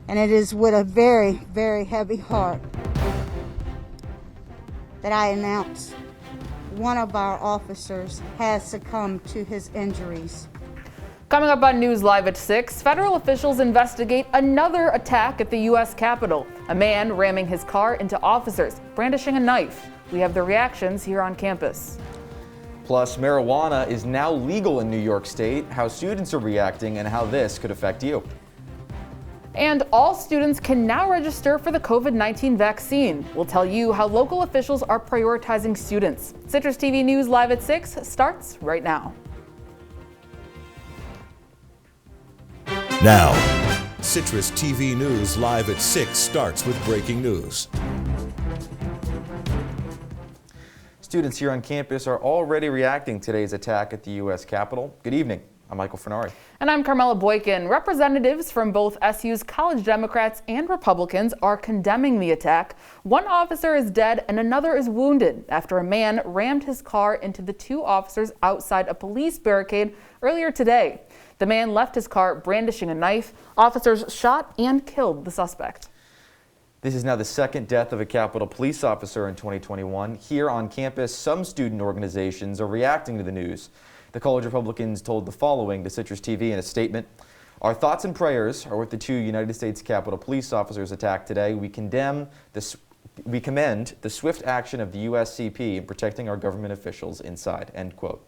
And it is with a very, very heavy heart that I announce one of our officers has succumbed to his injuries. Coming up on News Live at 6, federal officials investigate another attack at the U.S. Capitol. A man ramming his car into officers, brandishing a knife. We have the reactions here on campus. Plus, marijuana is now legal in New York State, how students are reacting, and how this could affect you. And all students can now register for the COVID-19 vaccine. We'll tell you how local officials are prioritizing students. Citrus TV News Live at 6 starts right now. Now, Citrus TV News Live at 6 starts with breaking news. Students here on campus are already reacting to today's attack at the U.S. Capitol. Good evening. I'm Michael Furnari. And I'm Carmella Boykin. Representatives from both SU's college Democrats and Republicans are condemning the attack. One officer is dead and another is wounded after a man rammed his car into the two officers outside a police barricade earlier today. The man left his car brandishing a knife. Officers shot and killed the suspect. This is now the second death of a Capitol police officer in 2021. Here on campus, some student organizations are reacting to the news. The college Republicans told the following to Citrus TV in a statement. Our thoughts and prayers are with the two United States Capitol police officers attacked today. We commend the swift action of the USCP in protecting our government officials inside, end quote.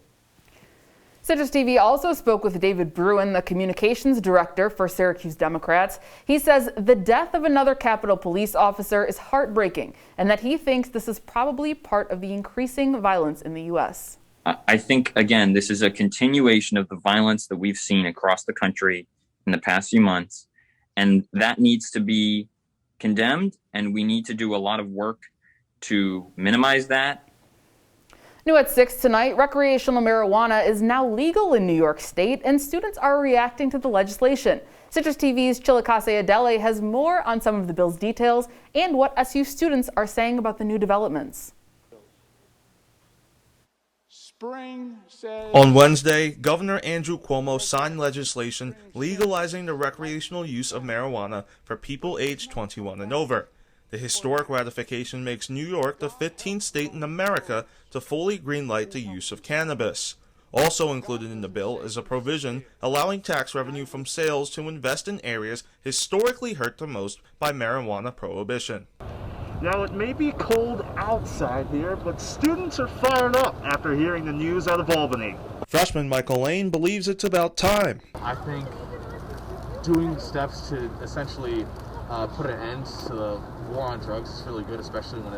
Citrus TV also spoke with David Bruin, the communications director for Syracuse Democrats. He says the death of another Capitol police officer is heartbreaking and that he thinks this is probably part of the increasing violence in the U.S. I think, again, this is a continuation of the violence that we've seen across the country in the past few months, and that needs to be condemned, and we need to do a lot of work to minimize that. New at 6 tonight, recreational marijuana is now legal in New York State, and students are reacting to the legislation. Citrus TV's Chilekasi Adele has more on some of the bill's details and what SU students are saying about the new developments. On Wednesday, Governor Andrew Cuomo signed legislation legalizing the recreational use of marijuana for people aged 21 and over. The historic ratification makes New York the 15th state in America to fully greenlight the use of cannabis. Also included in the bill is a provision allowing tax revenue from sales to invest in areas historically hurt the most by marijuana prohibition. Now, it may be cold outside here, but students are fired up after hearing the news out of Albany. Freshman Michael Lane believes it's about time. I think doing steps to essentially put an end to the war on drugs is really good, especially when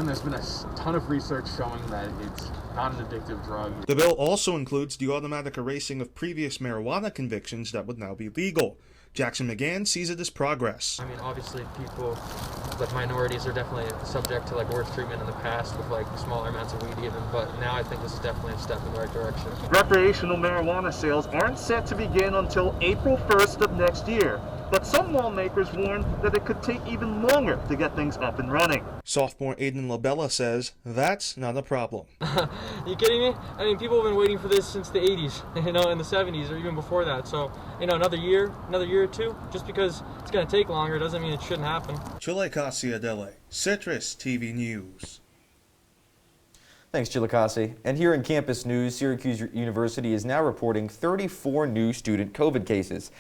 there's been a ton of research showing that it's not an addictive drug. The bill also includes the automatic erasing of previous marijuana convictions that would now be legal. Jackson McGann sees it as progress. I mean, obviously people, like minorities, are definitely subject to worse treatment in the past with smaller amounts of weed even, but now I think this is definitely a step in the right direction. Recreational marijuana sales aren't set to begin until April 1st of next year, but some lawmakers warn that it could take even longer to get things up and running. Sophomore Aiden LaBella says that's not a problem. You kidding me? I mean, people have been waiting for this since the 80s, in the 70s, or even before that. So, another year or two, just because it's going to take longer doesn't mean it shouldn't happen. Chilekasi Adele, Citrus TV News. Thanks, Chilekasi. And here in campus news, Syracuse University is now reporting 34 new student COVID cases.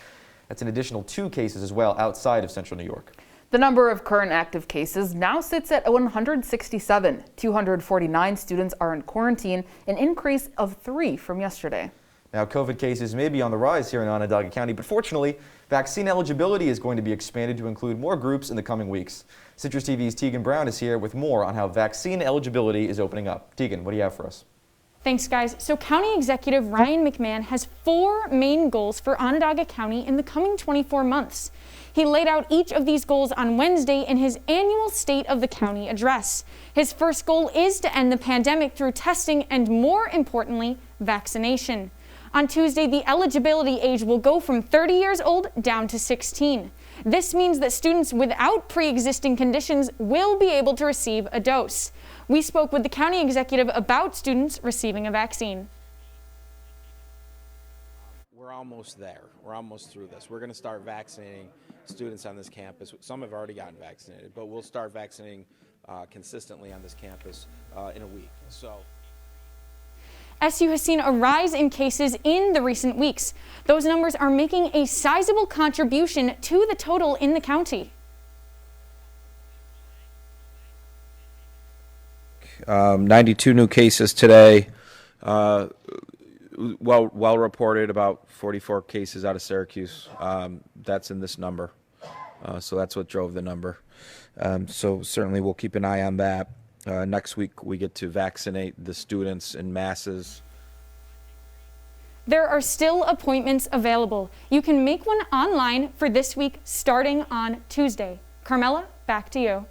That's an additional 2 cases as well outside of Central New York. The number of current active cases now sits at 167. 249 students are in quarantine, an increase of 3 from yesterday. Now, COVID cases may be on the rise here in Onondaga County, but fortunately, vaccine eligibility is going to be expanded to include more groups in the coming weeks. Citrus TV's Teagan Brown is here with more on how vaccine eligibility is opening up. Teagan, what do you have for us? Thanks, guys. So County Executive Ryan McMahon has 4 main goals for Onondaga County in the coming 24 months. He laid out each of these goals on Wednesday in his annual State of the County address. His first goal is to end the pandemic through testing and, more importantly, vaccination. On Tuesday, the eligibility age will go from 30 years old down to 16. This means that students without pre-existing conditions will be able to receive a dose. We spoke with the county executive about students receiving a vaccine. We're almost there. We're almost through this. We're going to start vaccinating students on this campus. Some have already gotten vaccinated, but we'll start vaccinating consistently on this campus in a week. So. SU has seen a rise in cases in the recent weeks. Those numbers are making a sizable contribution to the total in the county. 92 new cases today. Well reported, about 44 cases out of Syracuse. That's in this number. So that's what drove the number. So certainly we'll keep an eye on that. Next week we get to vaccinate the students in masses. There are still appointments available. You can make one online for this week starting on Tuesday. Carmella, back to you.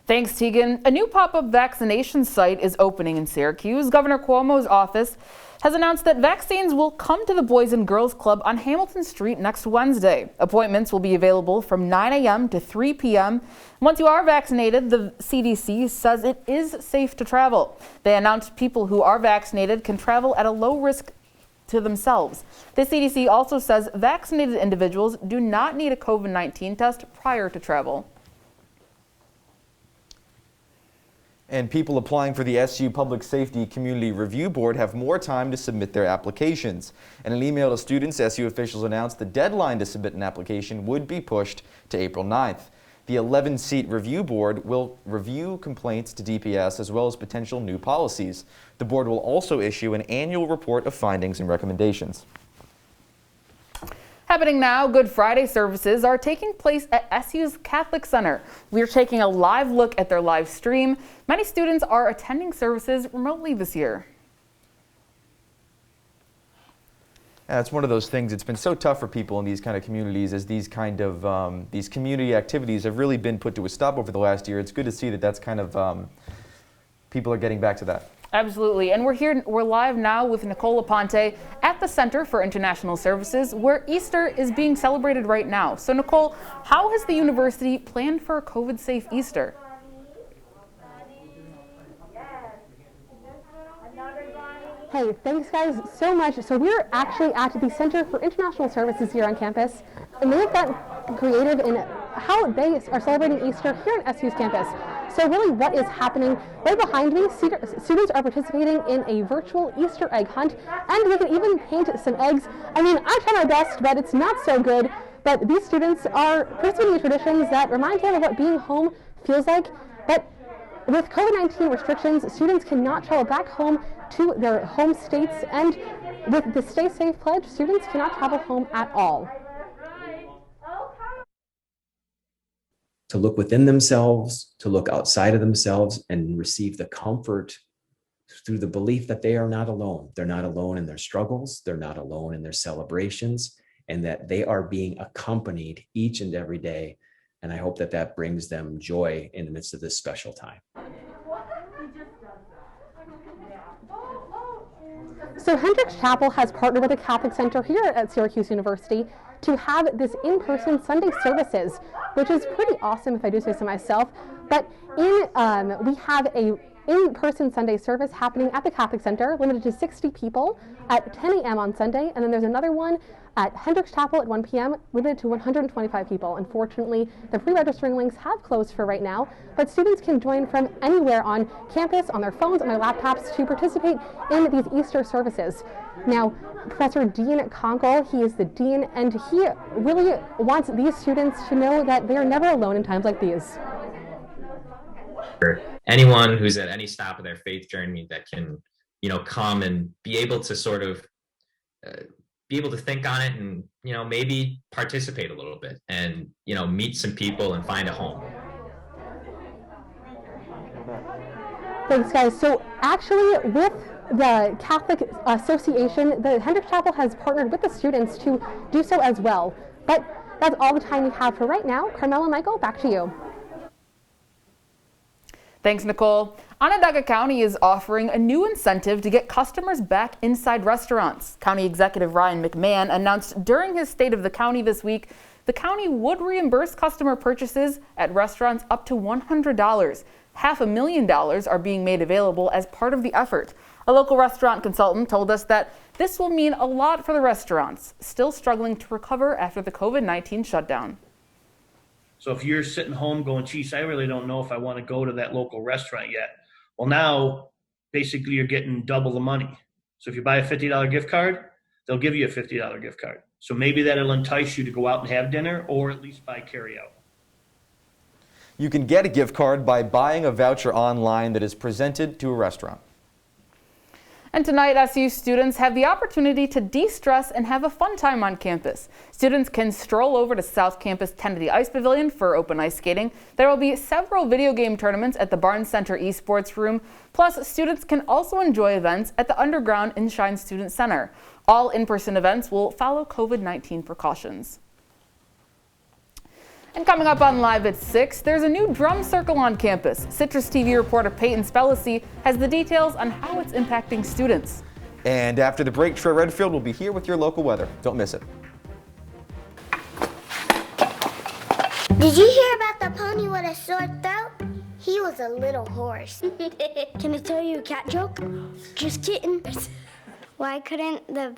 Thanks, Teagan. A new pop-up vaccination site is opening in Syracuse. Governor Cuomo's office has announced that vaccines will come to the Boys and Girls Club on Hamilton Street next Wednesday. Appointments will be available from 9 a.m. to 3 p.m. Once you are vaccinated, the CDC says it is safe to travel. They announced people who are vaccinated can travel at a low risk to themselves. The CDC also says vaccinated individuals do not need a COVID-19 test prior to travel. And people applying for the SU Public Safety Community Review Board have more time to submit their applications. In an email to students, SU officials announced the deadline to submit an application would be pushed to April 9th. The 11-seat review board will review complaints to DPS as well as potential new policies. The board will also issue an annual report of findings and recommendations. Happening now, Good Friday services are taking place at SU's Catholic Center. We're taking a live look at their live stream. Many students are attending services remotely this year. It's one of those things. It's been so tough for people in these kind of communities as these kind of these community activities have really been put to a stop over the last year. It's good to see that that's kind of people are getting back to that. Absolutely. And we're live now with Nicole Aponte at the Center for International Services, where Easter is being celebrated right now. So Nicole, how has the university planned for a COVID-safe Easter? Hey, thanks guys so much. So we're actually at the Center for International Services here on campus, and they've got creative in how they are celebrating Easter here on SU's campus. So really what is happening right behind me, students are participating in a virtual Easter egg hunt, and they can even paint some eggs. I mean, I try my best, but it's not so good. But these students are participating in traditions that remind them of what being home feels like. But with COVID-19 restrictions, students cannot travel back home to their home states, and with the Stay Safe pledge, students cannot travel home at all. To look within themselves, to look outside of themselves, and receive the comfort through the belief that they are not alone. They're not alone in their struggles, they're not alone in their celebrations, and that they are being accompanied each and every day. And I hope that that brings them joy in the midst of this special time. So Hendricks Chapel has partnered with the Catholic Center here at Syracuse University to have this in-person Sunday services, which is pretty awesome if I do say so myself. But we have a in-person Sunday service happening at the Catholic Center, limited to 60 people at 10 a.m. on Sunday, and then there's another one at Hendricks Chapel at 1 p.m., limited to 125 people. Unfortunately, the pre-registering links have closed for right now, but students can join from anywhere on campus, on their phones, on their laptops, to participate in these Easter services. Now, Professor Dean Conkle, he is the dean, and he really wants these students to know that they are never alone in times like these. For anyone who's at any stop of their faith journey that can, come and be able to sort of be able to think on it and, maybe participate a little bit and, meet some people and find a home. Thanks, guys. So actually, with the Catholic Association, the Hendricks Chapel has partnered with the students to do so as well. But that's all the time we have for right now. Carmella and Michael, back to you. Thanks, Nicole. Onondaga County is offering a new incentive to get customers back inside restaurants. County Executive Ryan McMahon announced during his State of the County this week the county would reimburse customer purchases at restaurants up to $100. $500,000 are being made available as part of the effort. A local restaurant consultant told us that this will mean a lot for the restaurants, still struggling to recover after the COVID-19 shutdown. So if you're sitting home going, geez, I really don't know if I want to go to that local restaurant yet. Well, now basically you're getting double the money. So if you buy a $50 gift card, they'll give you a $50 gift card. So maybe that'll entice you to go out and have dinner or at least buy carryout. You can get a gift card by buying a voucher online that is presented to a restaurant. And tonight, SU students have the opportunity to de-stress and have a fun time on campus. Students can stroll over to South Campus Kennedy Ice Pavilion for open ice skating. There will be several video game tournaments at the Barnes Center Esports Room. Plus, students can also enjoy events at the Underground and Shine Student Center. All in-person events will follow COVID-19 precautions. And coming up on Live at 6, there's a new drum circle on campus. CitrusTV reporter Peyton Spellacy has the details on how it's impacting students. And after the break, Trey Redfield will be here with your local weather. Don't miss it. Did you hear about the pony with a sore throat? He was a little horse. Can I tell you a cat joke? Just kidding. Why couldn't the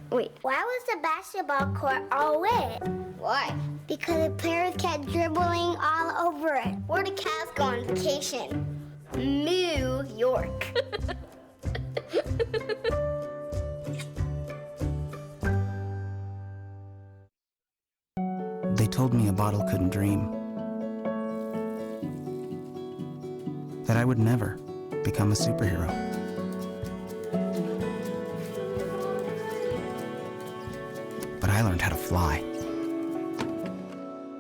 Why was the basketball court all wet? Why? Because the players kept dribbling all over it. Where the cats go on vacation? New York. They told me a bottle couldn't dream. That I would never become a superhero. But I learned how to fly.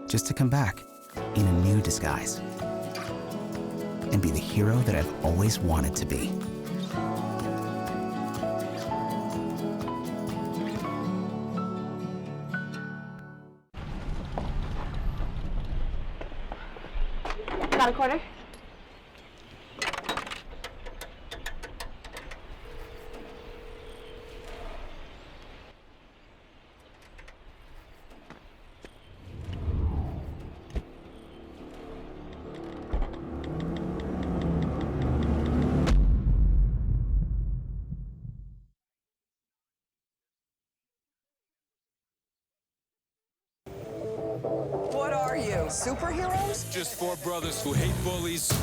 Just to come back in a new disguise and be the hero that I've always wanted to be. Got a quarter? What are you, superheroes? Just four brothers who hate bullies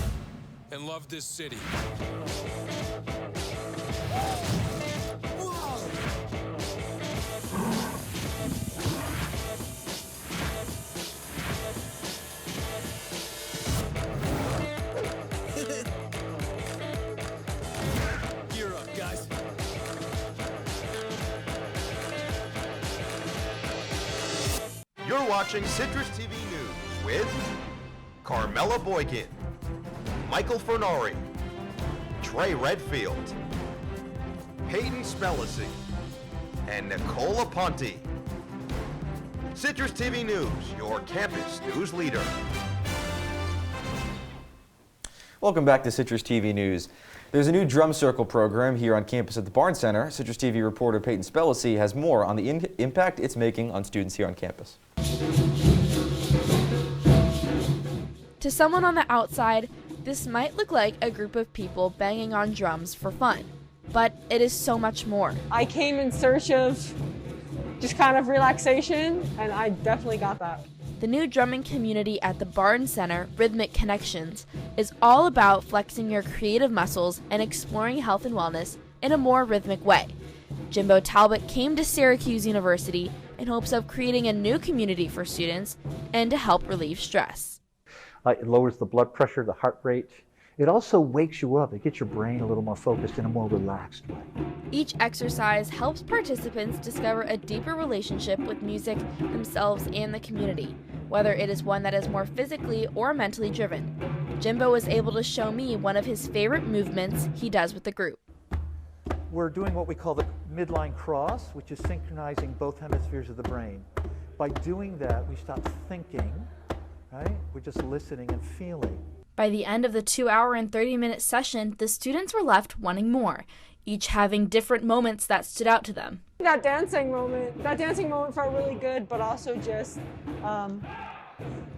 and love this city. Gear up, guys. You're watching Citrus TV News with Carmella Boykin, Michael Furnari, Trey Redfield, Peyton Spellacy, and Nicole Aponte. Citrus TV News, your campus news leader. Welcome back to Citrus TV News. There's a new drum circle program here on campus at the Barnes Center. Citrus TV reporter Peyton Spellacy has more on the impact it's making on students here on campus. To someone on the outside, this might look like a group of people banging on drums for fun, but it is so much more. I came in search of just kind of relaxation, and I definitely got that. The new drumming community at the Barnes Center, Rhythmic Connections, is all about flexing your creative muscles and exploring health and wellness in a more rhythmic way. Jimbo Talbot came to Syracuse University in hopes of creating a new community for students and to help relieve stress. It lowers the blood pressure, the heart rate. It also wakes you up. It gets your brain a little more focused in a more relaxed way. Each exercise helps participants discover a deeper relationship with music, themselves, and the community, whether it is one that is more physically or mentally driven. Jimbo was able to show me one of his favorite movements he does with the group. We're doing what we call the midline cross, which is synchronizing both hemispheres of the brain. By doing that, we stop thinking, right? We're just listening and feeling. By the end of the 2-hour and 30-minute session, the students were left wanting more, each having different moments that stood out to them. That dancing moment felt really good, but also just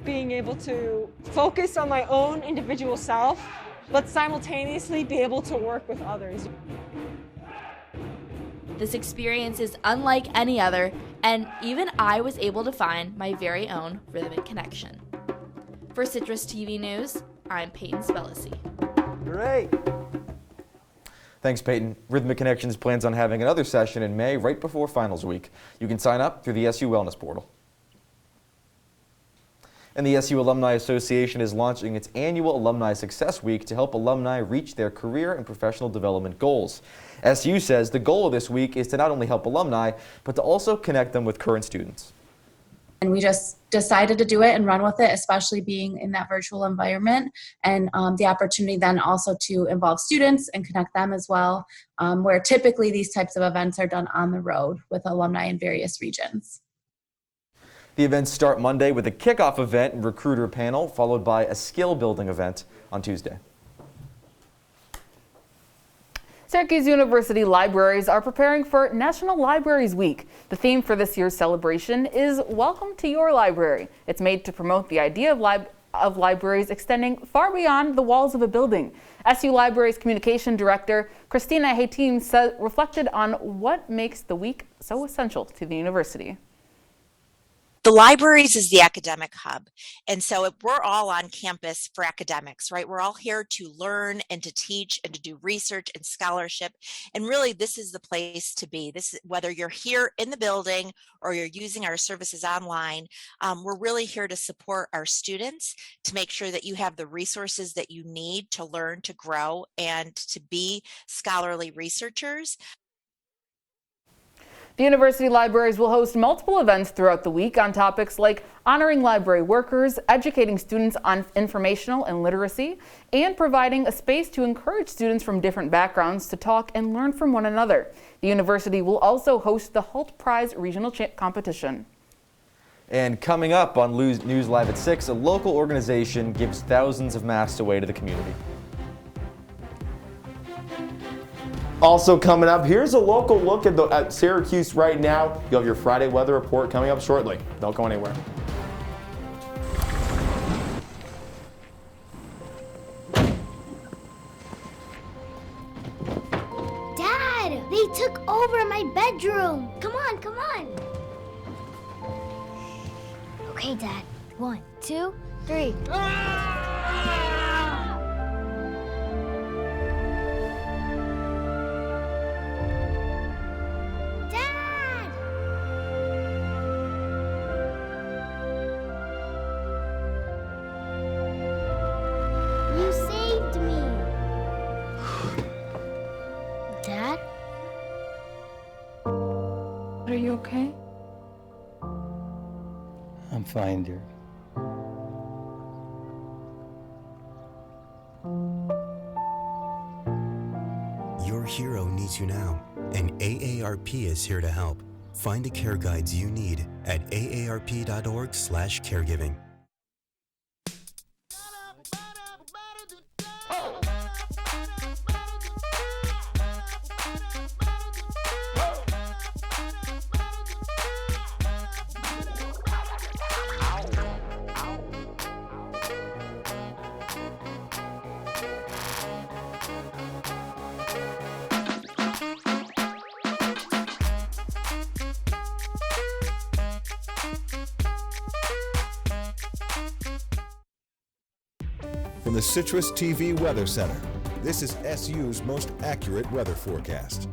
being able to focus on my own individual self but simultaneously be able to work with others. This experience is unlike any other, and even I was able to find my very own rhythmic connection. For Citrus TV News, I'm Peyton Spellacy. Great. Thanks, Peyton. Rhythmic Connections plans on having another session in May right before finals week. You can sign up through the SU Wellness portal. And the SU Alumni Association is launching its annual Alumni Success Week to help alumni reach their career and professional development goals. SU says the goal of this week is to not only help alumni, but to also connect them with current students. And we just decided to do it and run with it, especially being in that virtual environment, and the opportunity then also to involve students and connect them as well, where typically these types of events are done on the road with alumni in various regions. The events start Monday with a kickoff event and recruiter panel, followed by a skill building event on Tuesday. Syracuse University libraries are preparing for National Libraries Week. The theme for this year's celebration is Welcome to Your Library. It's made to promote the idea of libraries extending far beyond the walls of a building. SU Libraries Communication Director Christina Haytine reflected on what makes the week so essential to the university. The libraries is the academic hub. And so we're all on campus for academics, right? We're all here to learn and to teach and to do research and scholarship. And really, this is the place to be. Whether you're here in the building or you're using our services online, we're really here to support our students to make sure that you have the resources that you need to learn, to grow, and to be scholarly researchers. The university libraries will host multiple events throughout the week on topics like honoring library workers, educating students on informational and literacy, and providing a space to encourage students from different backgrounds to talk and learn from one another. The university will also host the Hult Prize Regional Competition. And coming up on News Live at 6, a local organization gives thousands of masks away to the community. Also coming up, here's a local look at Syracuse right now. You'll have your Friday weather report coming up shortly. Don't go anywhere. Dad, they took over my bedroom. Come on, come on. Okay, Dad. 1, 2, 3. You saved me. Dad? Are you okay? I'm fine, dear. Your hero needs you now, and AARP is here to help. Find the care guides you need at aarp.org/caregiving. From the CitrusTV Weather Center, this is SU's most accurate weather forecast.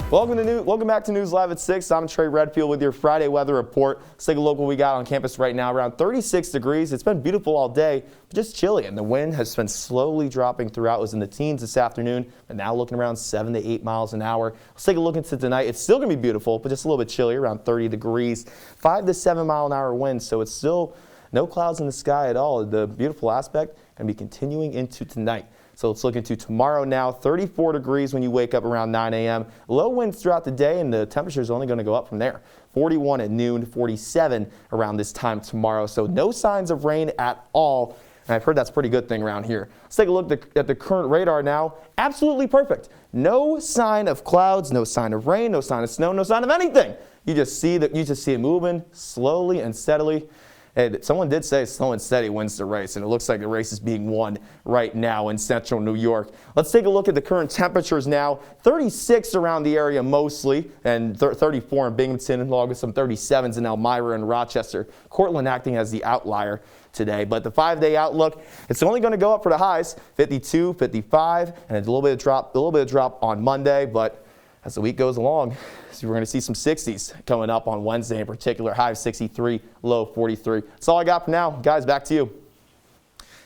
Welcome back to News Live at 6. I'm Trey Redfield with your Friday weather report. Let's take a look at what we got on campus right now. Around 36 degrees. It's been beautiful all day, but just chilly, and the wind has been slowly dropping throughout. It was in the teens this afternoon, but now looking around 7 to 8 miles an hour. Let's take a look into tonight. It's still going to be beautiful, but just a little bit chilly, around 30 degrees. 5 to 7 mile an hour winds, so it's still no clouds in the sky at all. The beautiful aspect going to be continuing into tonight. So let's look into tomorrow now. 34 degrees when you wake up around 9 a.m. Low winds throughout the day, and the temperature is only going to go up from there. 41 at noon, 47 around this time tomorrow. So no signs of rain at all. And I've heard that's a pretty good thing around here. Let's take a look at the current radar now. Absolutely perfect. No sign of clouds, no sign of rain, no sign of snow, no sign of anything. You just see it moving slowly and steadily. And someone did say slow and steady wins the race, and it looks like the race is being won right now in central New York. Let's take a look at the current temperatures now. 36 around the area mostly, and 34 in Binghamton, along with some 37s in Elmira and Rochester. Cortland acting as the outlier today, but the 5-day outlook, it's only going to go up for the highs, 52, 55, and a little bit of drop on Monday, but as the week goes along, so we're going to see some 60s coming up on Wednesday in particular, high of 63, low 43. That's all I got for now. Guys, back to you.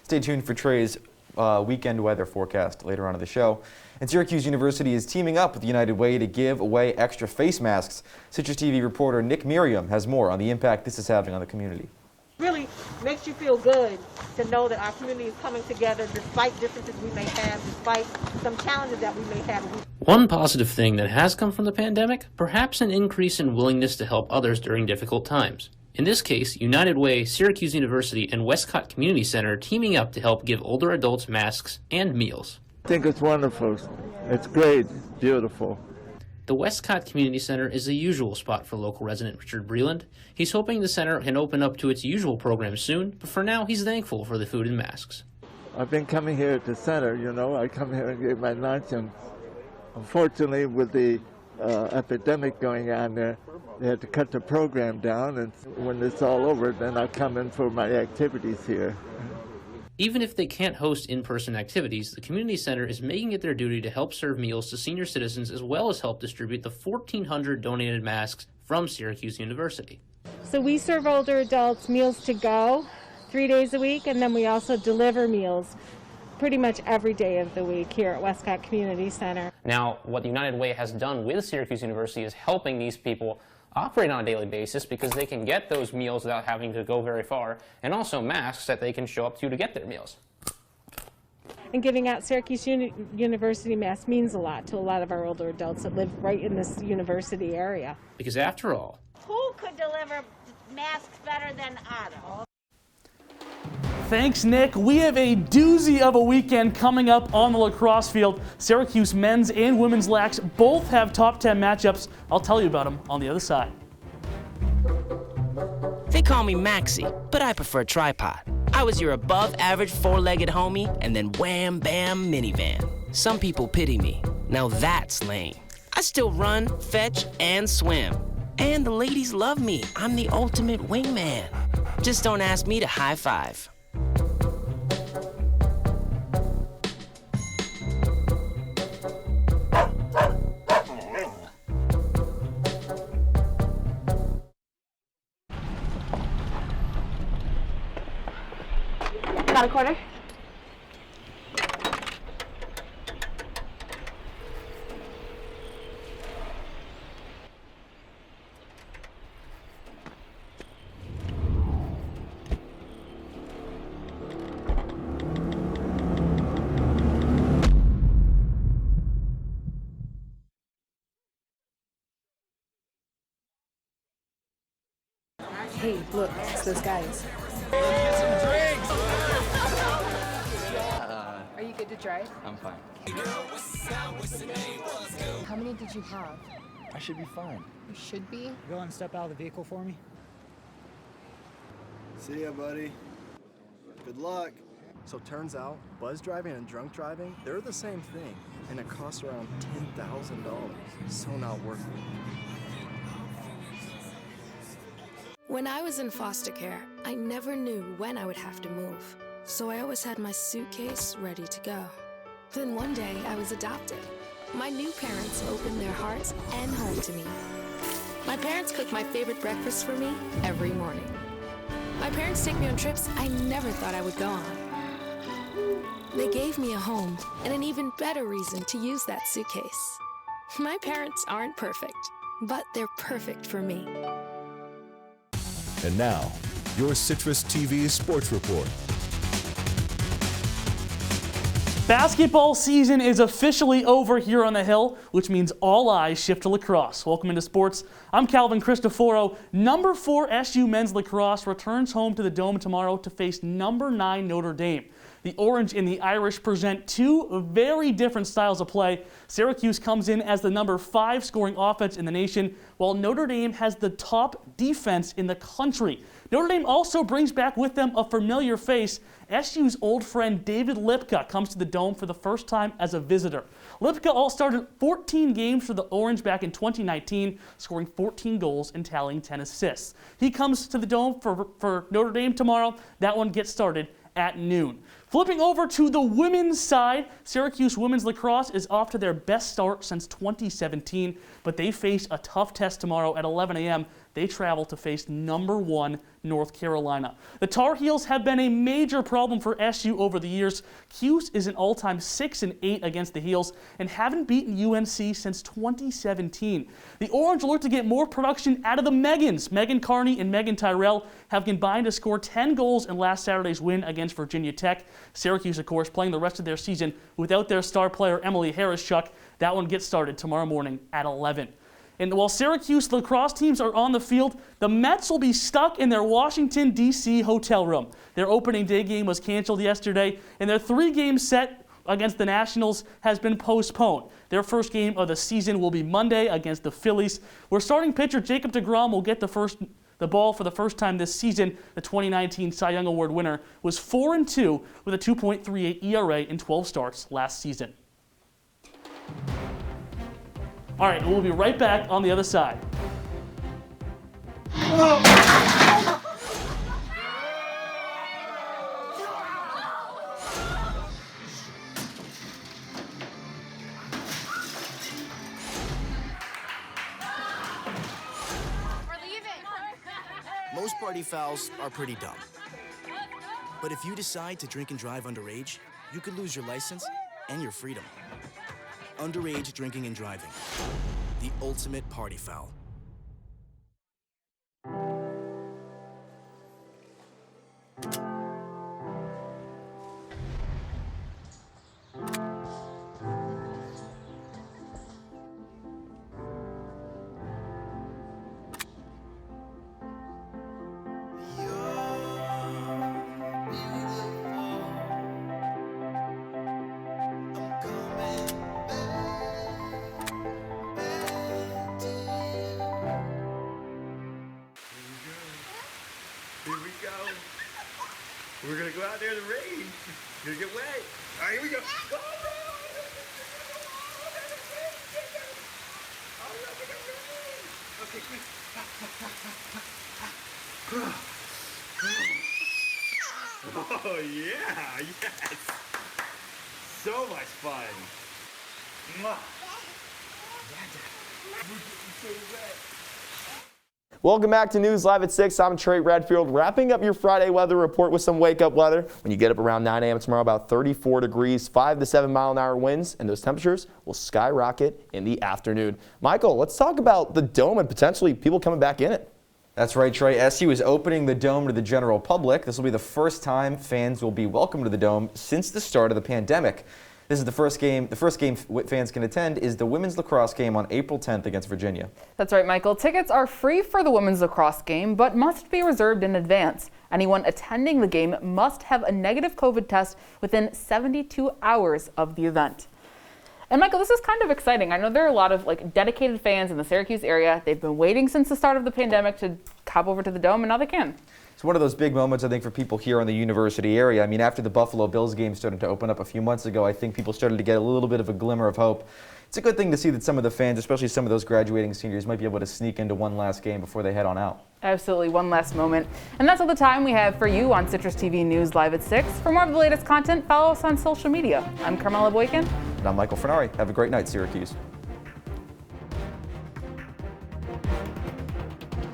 Stay tuned for Trey's weekend weather forecast later on in the show. And Syracuse University is teaming up with United Way to give away extra face masks. Citrus TV reporter Nick Merriam has more on the impact this is having on the community. Really makes you feel good to know that our community is coming together despite differences we may have, despite some challenges that we may have. One positive thing that has come from the pandemic, perhaps an increase in willingness to help others during difficult times. In this case, United Way, Syracuse University, and Westcott Community Center are teaming up to help give older adults masks and meals. I think it's wonderful. It's great. It's beautiful. The Westcott Community Center is the usual spot for local resident Richard Breland. He's hoping the center can open up to its usual programs soon, but for now he's thankful for the food and masks. I've been coming here at the center, you know. I come here and get my lunch, and unfortunately with the epidemic going on there, they had to cut the program down, and when it's all over, then I'll come in for my activities here. Even if they can't host in-person activities, the community center is making it their duty to help serve meals to senior citizens as well as help distribute the 1,400 donated masks from Syracuse University. So we serve older adults meals to go 3 days a week, and then we also deliver meals pretty much every day of the week here at Westcott Community Center. Now, what United Way has done with Syracuse University is helping these people operate on a daily basis because they can get those meals without having to go very far, and also masks that they can show up to get their meals. And giving out Syracuse University masks means a lot to a lot of our older adults that live right in this university area. Because after all, Who could deliver masks better than Otto? Thanks, Nick. We have a doozy of a weekend coming up on the lacrosse field. Syracuse men's and women's lacks both have top 10 matchups. I'll tell you about them on the other side. They call me Maxie, but I prefer tripod. I was your above-average four-legged homie, and then wham, bam, minivan. Some people pity me. Now that's lame. I still run, fetch, and swim. And the ladies love me. I'm the ultimate wingman. Just don't ask me to high five. Got a quarter? Hey, look, it's those guys. Are you good to drive? I'm fine. How many did you have? I should be fine. You should be. Go and step out of the vehicle for me. See ya, buddy. Good luck. So turns out, buzz driving and drunk driving, they're the same thing, and it costs around $10,000. So not worth it. When I was in foster care, I never knew when I would have to move. So I always had my suitcase ready to go. Then one day I was adopted. My new parents opened their hearts and home to me. My parents cook my favorite breakfast for me every morning. My parents take me on trips I never thought I would go on. They gave me a home and an even better reason to use that suitcase. My parents aren't perfect, but they're perfect for me. And now, your CitrusTV Sports Report. Basketball season is officially over here on the Hill, which means all eyes shift to lacrosse. Welcome into sports. I'm Calvin Cristoforo. Number 4 SU men's lacrosse returns home to the Dome tomorrow to face number 9 Notre Dame. The Orange and the Irish present two very different styles of play. Syracuse comes in as the number 5 scoring offense in the nation, while Notre Dame has the top defense in the country. Notre Dame also brings back with them a familiar face. SU's old friend David Lipka comes to the Dome for the first time as a visitor. Lipka all-started 14 games for the Orange back in 2019, scoring 14 goals and tallying 10 assists. He comes to the Dome for Notre Dame tomorrow. That one gets started at noon. Flipping over to the women's side, Syracuse women's lacrosse is off to their best start since 2017, but they face a tough test tomorrow at 11 a.m. They travel to face number 1 North Carolina. The Tar Heels have been a major problem for SU over the years. Cuse is an all-time 6-8 against the Heels and haven't beaten UNC since 2017. The Orange look to get more production out of the Megans. Megan Carney and Megan Tyrell have combined to score 10 goals in last Saturday's win against Virginia Tech. Syracuse, of course, playing the rest of their season without their star player Emily Harris-Chuck. That one gets started tomorrow morning at 11. And while Syracuse lacrosse teams are on the field, the Mets will be stuck in their Washington, D.C. hotel room. Their opening day game was canceled yesterday, and their 3-game set against the Nationals has been postponed. Their first game of the season will be Monday against the Phillies, where starting pitcher Jacob deGrom will get the ball for the first time this season. The 2019 Cy Young Award winner was 4-2 with a 2.38 ERA in 12 starts last season. All right, we'll be right back on the other side. Most party fouls are pretty dumb. But if you decide to drink and drive underage, you could lose your license and your freedom. Underage drinking and driving. The ultimate party foul. Here we go. We're gonna go out there in the rain. You're gonna get wet. All right, here we go. Go! Okay, quick. Oh yeah, yes. So much fun. Mwah. So wet. Welcome back to News Live at 6. I'm Trey Redfield, wrapping up your Friday weather report with some wake-up weather. When you get up around 9 a.m. tomorrow, about 34 degrees, 5 to 7 mile-an-hour winds, and those temperatures will skyrocket in the afternoon. Michael, let's talk about the Dome and potentially people coming back in it. That's right, Trey. SU is opening the Dome to the general public. This will be the first time fans will be welcome to the Dome since the start of the pandemic. This is the first game fans can attend is the women's lacrosse game on April 10th against Virginia. That's right, Michael. Tickets are free for the women's lacrosse game, but must be reserved in advance. Anyone attending the game must have a negative COVID test within 72 hours of the event. And Michael, this is kind of exciting. I know there are a lot of dedicated fans in the Syracuse area. They've been waiting since the start of the pandemic to hop over to the Dome, and now they can. It's one of those big moments, I think, for people here in the university area. I mean, after the Buffalo Bills game started to open up a few months ago, I think people started to get a little bit of a glimmer of hope. It's a good thing to see that some of the fans, especially some of those graduating seniors, might be able to sneak into one last game before they head on out. Absolutely, one last moment. And that's all the time we have for you on Citrus TV News Live at 6. For more of the latest content, follow us on social media. I'm Carmella Boykin. And I'm Michael Furnari. Have a great night, Syracuse.